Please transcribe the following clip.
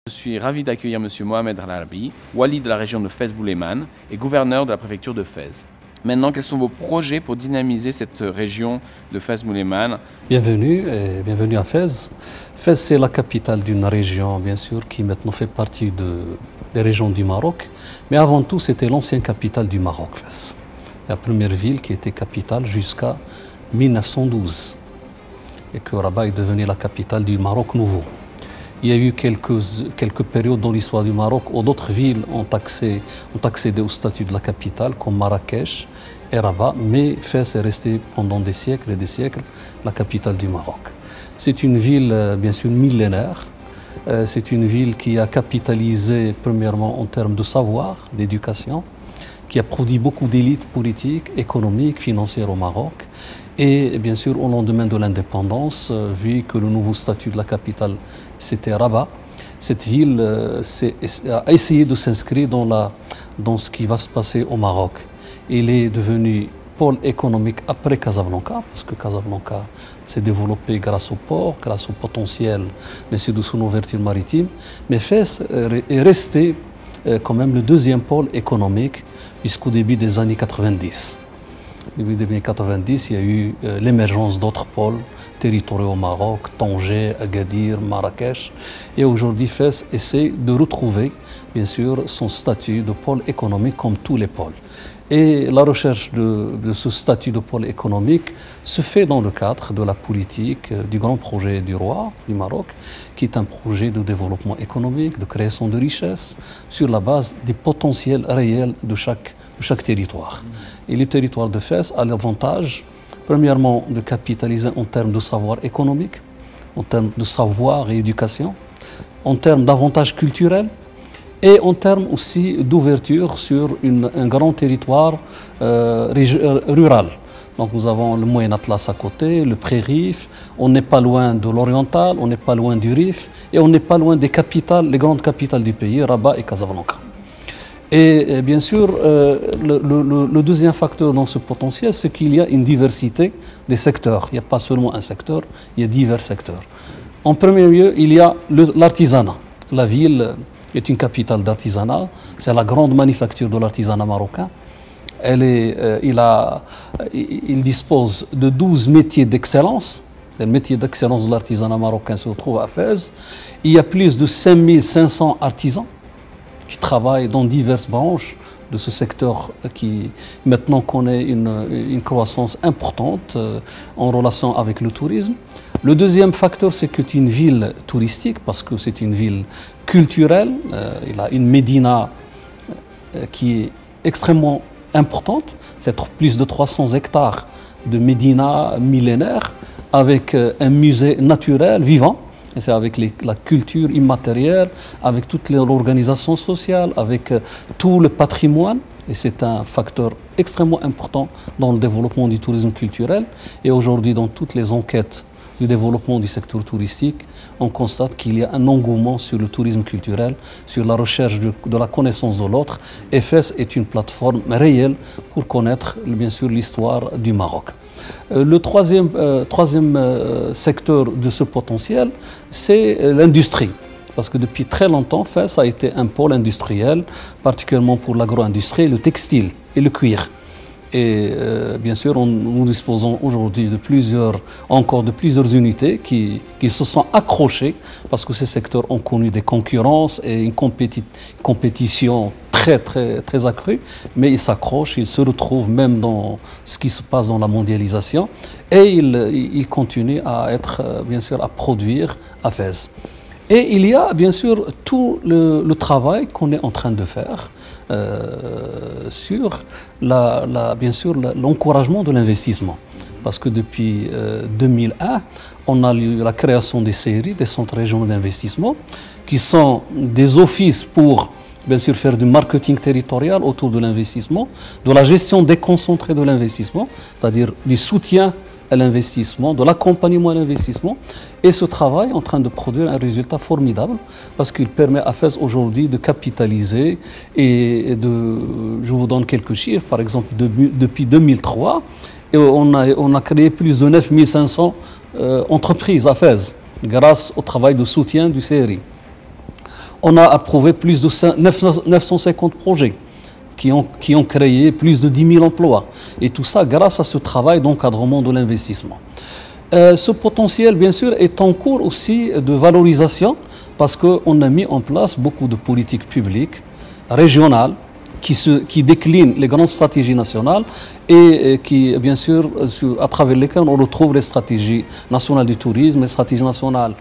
Je suis ravi d'accueillir M. Mohamed Al-Arabi, wali de la région de Fès-Bouleymane et gouverneur de la préfecture de Fès. Maintenant, quels sont vos projets pour dynamiser cette région de Fès-Bouleymane? Bienvenue à Fès. Fès, c'est la capitale d'une région, bien sûr, qui maintenant fait partie des régions du Maroc. Mais avant tout, c'était l'ancienne capitale du Maroc, Fès. La première ville qui était capitale jusqu'à 1912. Et que Rabat est devenue la capitale du Maroc nouveau. Il y a eu quelques périodes dans l'histoire du Maroc où d'autres villes ont accédé au statut de la capitale, comme Marrakech et Rabat, mais Fès est restée pendant des siècles et des siècles la capitale du Maroc. C'est une ville, bien sûr, millénaire. C'est une ville qui a capitalisé, premièrement, en termes de savoir, d'éducation, qui a produit beaucoup d'élites politiques, économiques, financières au Maroc. Et bien sûr, au lendemain de l'indépendance, vu que le nouveau statut de la capitale, c'était Rabat, cette ville a essayé de s'inscrire dans ce qui va se passer au Maroc. Il est devenu pôle économique après Casablanca, parce que Casablanca s'est développé grâce au port, grâce au potentiel de son ouverture maritime. Mais Fès est resté quand même le deuxième pôle économique jusqu'au début des années 90. Début des années 90, il y a eu l'émergence d'autres pôles territoriaux au Maroc, Tanger, Agadir, Marrakech. Et aujourd'hui, Fès essaie de retrouver, bien sûr, son statut de pôle économique comme tous les pôles. Et la recherche de ce statut de pôle économique se fait dans le cadre de la politique du grand projet du roi du Maroc, qui est un projet de développement économique, de création de richesses, sur la base des potentiels réels de chaque territoire. Et le territoire de Fès a l'avantage, premièrement, de capitaliser en termes de savoir économique, en termes de savoir et éducation, en termes d'avantages culturels, et en termes aussi d'ouverture sur un grand territoire rural. Donc nous avons le Moyen Atlas à côté, le Pré-Rif, on n'est pas loin de l'Oriental, on n'est pas loin du Rif, et on n'est pas loin des capitales, les grandes capitales du pays, Rabat et Casablanca. Et bien sûr, le deuxième facteur dans ce potentiel, c'est qu'il y a une diversité des secteurs. Il n'y a pas seulement un secteur, il y a divers secteurs. En premier lieu, il y a l'artisanat. La ville est une capitale d'artisanat, c'est la grande manufacture de l'artisanat marocain. Il dispose de 12 métiers d'excellence. Les métiers d'excellence de l'artisanat marocain se retrouvent à Fès. Il y a plus de 5500 artisans qui travaillent dans diverses branches de ce secteur qui maintenant connaît une croissance importante en relation avec le tourisme. Le deuxième facteur, c'est que c'est une ville touristique parce que c'est une ville culturelle. Il a une médina qui est extrêmement importante. C'est plus de 300 hectares de médina millénaire avec un musée naturel vivant. C'est avec la culture immatérielle, avec toute l'organisation sociale, avec tout le patrimoine. Et c'est un facteur extrêmement important dans le développement du tourisme culturel. Et aujourd'hui, dans toutes les enquêtes du développement du secteur touristique, on constate qu'il y a un engouement sur le tourisme culturel, sur la recherche de la connaissance de l'autre. Et Fès est une plateforme réelle pour connaître, bien sûr, l'histoire du Maroc. Le troisième secteur de ce potentiel, c'est l'industrie. Parce que depuis très longtemps, Fès a été un pôle industriel, particulièrement pour l'agro-industrie, le textile et le cuir. Et bien sûr, nous disposons aujourd'hui de plusieurs unités qui se sont accrochées parce que ces secteurs ont connu des concurrences et une compétition très accrue, mais ils s'accrochent, ils se retrouvent même dans ce qui se passe dans la mondialisation et ils continuent à bien sûr, à produire à Fès. Et il y a bien sûr tout le travail qu'on est en train de faire sur bien sûr l'encouragement de l'investissement. Parce que depuis 2001, on a eu la création des CRI, des centres régionaux d'investissement, qui sont des offices pour bien sûr faire du marketing territorial autour de l'investissement, de la gestion déconcentrée de l'investissement, c'est-à-dire du soutien à l'investissement, de l'accompagnement à l'investissement. Et ce travail est en train de produire un résultat formidable parce qu'il permet à Fès aujourd'hui de capitaliser je vous donne quelques chiffres. Par exemple, depuis 2003, on a créé plus de 9500 entreprises à Fès grâce au travail de soutien du CRI. On a approuvé plus de 950 projets qui ont créé plus de 10 000 emplois. Et tout ça grâce à ce travail d'encadrement de l'investissement. Ce potentiel, bien sûr, est en cours aussi de valorisation parce qu'on a mis en place beaucoup de politiques publiques régionales qui déclinent les grandes stratégies nationales et qui, bien sûr, à travers lesquelles on retrouve les stratégies nationales du tourisme, les stratégies nationales